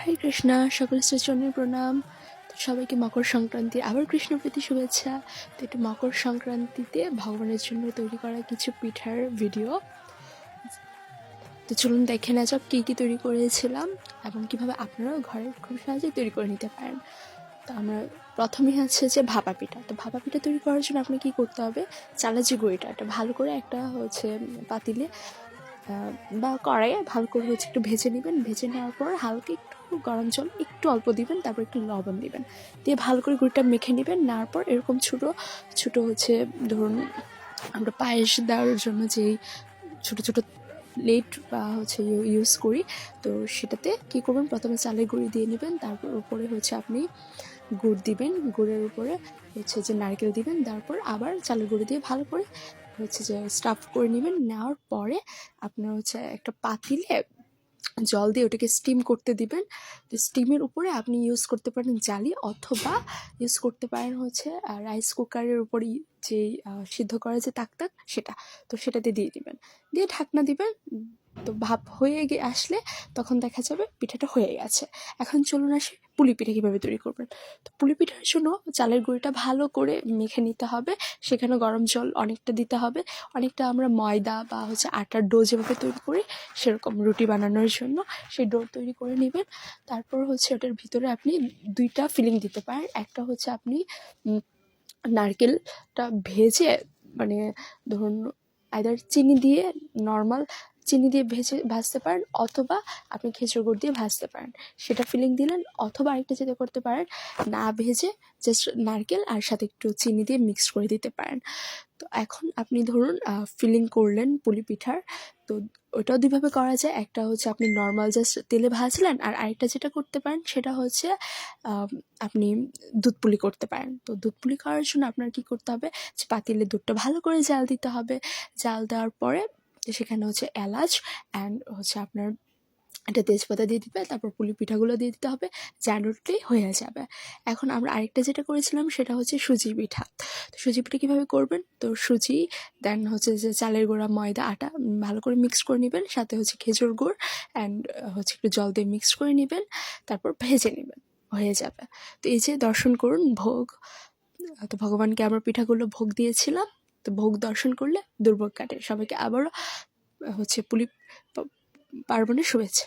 হরে কৃষ্ণা, সকল শ্রীচরণের প্রণাম। তো সবাইকে মকর সংক্রান্তির আবার কৃষ্ণ প্রীতি শুভেচ্ছা। তো এটা মকর সংক্রান্তিতে ভগবানের জন্য তৈরি করা কিছু পিঠার ভিডিও। তো চলুন দেখে নেওয়া যাক কী কী তৈরি করেছিলাম এবং কীভাবে আপনারাও ঘরে খুব সহজেই তৈরি করে নিতে পারেন। তো আমরা প্রথমেই আছে যে ভাপা পিঠা। তো ভাপা পিঠা তৈরি করার জন্য আপনাকে কী করতে হবে, চালের যে গুঁড়িটা এটা ভালো করে একটা পাতিলে বা কড়াইয়ে ভালো করে একটু ভেজে নেবেন। ভেজে নেওয়ার পর হালকা একটু গরম জল একটু অল্প দিবেন, তারপর একটু লবণ দিবেন, দিয়ে ভালো করে গুঁড়িটা মেখে নেবেন। নেওয়ার পর এরকম ছোটো ছোটো ধরুন আমরা পায়েস দেওয়ার জন্য যেই ছোটো ছোটো প্লেট বা ইউজ করি, তো সেটাতে কী করবেন, প্রথমে চালের গুঁড়ি দিয়ে নেবেন, তারপর উপরে আপনি গুড় দিবেন, গুড়ের উপরে যে নারকেল দিবেন, তারপর আবার চালের গুঁড়ি দিয়ে ভালো করে যে স্টাফ করে নেবেন। নেওয়ার পরে আপনার একটা পাতিলে জল দিয়ে ওটাকে স্টিম করতে দিবেন। তো স্টিমের উপরে আপনি ইউজ করতে পারেন জালি, অথবা ইউজ করতে পারেন রাইস কুকারের উপরই যে সিদ্ধ করা যে তাক সেটা, তো সেটাতে দিয়ে দিবেন, দিয়ে ঢাকনা দিবেন। তো ভাপ হয়ে আসলে তখন দেখা যাবে পিঠাটা হয়ে গেছে। এখন চলুন আসি পুলি পিঠা কীভাবে তৈরি করবেন। তো পুলি পিঠার জন্য চালের গুঁড়িটা ভালো করে মেখে নিতে হবে, সেখানে গরম জল অনেকটা দিতে হবে, অনেকটা আমরা ময়দা বা আটার ডো যেভাবে তৈরি করি সেরকম রুটি বানানোর জন্য সেই ডো তৈরি করে নেবেন। তারপর ওটার ভিতরে আপনি দুইটা ফিলিং দিতে পারেন। একটা আপনি নারকেলটা ভেজে ধরুন আইদার চিনি দিয়ে নর্মাল চিনি দিয়ে ভাজতে পারেন, অথবা আপনি খেজুর গুড় দিয়ে ভাজতে পারেন, সেটা ফিলিং দিলেন। অথবা আরেকটা যেটা করতে পারেন, না ভেজে জাস্ট নারকেল আর সাথে একটু চিনি দিয়ে মিক্স করে দিতে পারেন। তো এখন আপনি ধরুন ফিলিং করলেন পুলি পিঠার। তো ওটাও দুইভাবে করা যায়। একটা আপনি নর্মাল জাস্ট তেলে ভাজলেন, আর আরেকটা যেটা করতে পারেন সেটা আপনি দুধ পুলি করতে পারেন। তো দুধ পুলি করার জন্য আপনার কী করতে হবে, যে পাতিলে দুধটা ভালো করে জাল দিতে হবে। জাল দেওয়ার পরে সেখানে এলাচ অ্যান্ড আপনার একটা তেজপাতা দিয়ে দিবে, তারপর পুলি পিঠাগুলো দিয়ে দিতে হবে, জাল উঠলেই হয়ে যাবে। এখন আমরা আরেকটা যেটা করেছিলাম সেটা সুজি পিঠা। তো সুজি পিঠা কীভাবে করবেন, তো সুজি দেন যে চালের গুঁড়া, ময়দা, আটা ভালো করে মিক্স করে নেবেন, সাথে খেজুর গুড় অ্যান্ড একটু জল দিয়ে মিক্স করে নেবেন, তারপর ভেজে নেবেন, হয়ে যাবে। তো এই যে দর্শন করুন ভোগ। তো ভগবানকে আমরা পিঠাগুলো ভোগ দিয়েছিলাম। তো ভোগ দর্শন করলে দুর্ভোগ কাটে। সবাইকে আবারও পুলি পার্বণের শুভেচ্ছা।